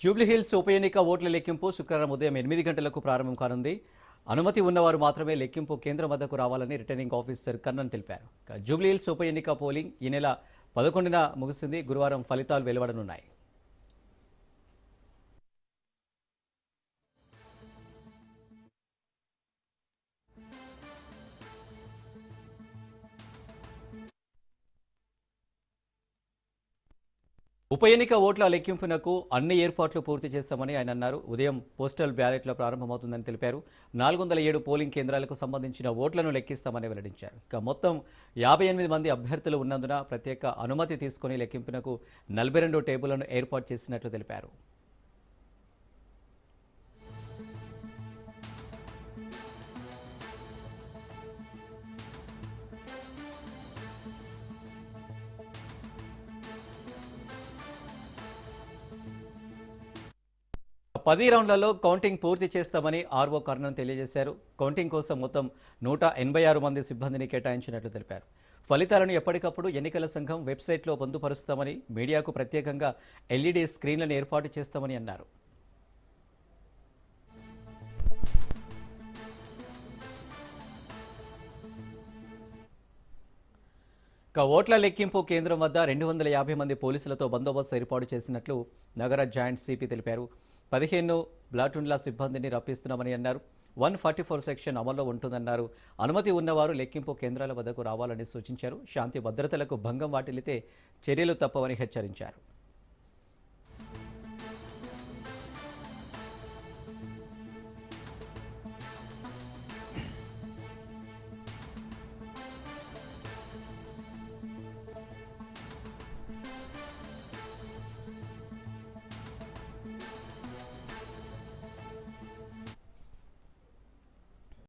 జూబ్లీహిల్స్ ఉప ఎన్నిక ఓట్ల లెక్కింపు శుక్రవారం ఉదయం 8 గంటలకు ప్రారంభం కానుంది. అనుమతి ఉన్నవారు మాత్రమే లెక్కింపు కేంద్రం వద్దకు రావాలని రిటర్నింగ్ ఆఫీసర్ కర్ణన్ తెలిపారు. జూబ్లీహిల్స్ ఉప ఎన్నిక పోలింగ్ ఈ నెల 11న ముగిసింది. గురువారం ఫలితాలు వెలువడనున్నాయి. ఉప ఎన్నిక ఓట్ల లెక్కింపునకు అన్ని ఏర్పాట్లు పూర్తి చేస్తామని ఆయన అన్నారు. ఉదయం పోస్టల్ బ్యాలెట్ల ప్రారంభమవుతుందని తెలిపారు. 407 పోలింగ్ కేంద్రాలకు సంబంధించిన ఓట్లను లెక్కిస్తామని వెల్లడించారు. ఇక మొత్తం 58 మంది అభ్యర్థులు ఉన్నందున ప్రత్యేక అనుమతి తీసుకుని లెక్కింపునకు 42 టేబుళ్లను ఏర్పాటు చేసినట్లు తెలిపారు. పది రౌండ్లలో కౌంటింగ్ పూర్తి చేస్తామని ఆర్ఓ కర్ణన్ తెలియజేశారు. కౌంటింగ్ కోసం మొత్తం 186 మంది సిబ్బందిని కేటాయించినట్లు తెలిపారు. ఫలితాలను ఎప్పటికప్పుడు ఎన్నికల సంఘం వెబ్సైట్లో పొందుపరుస్తామని, మీడియాకు ప్రత్యేకంగా ఎల్ఈడీ స్క్రీన్లను ఏర్పాటు చేస్తామని అన్నారు. ఓట్ల లెక్కింపు కేంద్రం వద్ద 250 మంది పోలీసులతో బందోబస్తు ఏర్పాటు చేసినట్లు నగర జాయింట్ సిపి తెలిపారు. 15 ప్లాటూన్ల సిబ్బందిని రప్పిస్తున్నామని అన్నారు. 144 సెక్షన్ అమల్లో ఉంటుందన్నారు. అనుమతి ఉన్నవారు లెక్కింపు కేంద్రాల వద్దకు రావాలని సూచించారు. శాంతి భద్రతలకు భంగం వాటిల్లితే చర్యలు తప్పవని హెచ్చరించారు.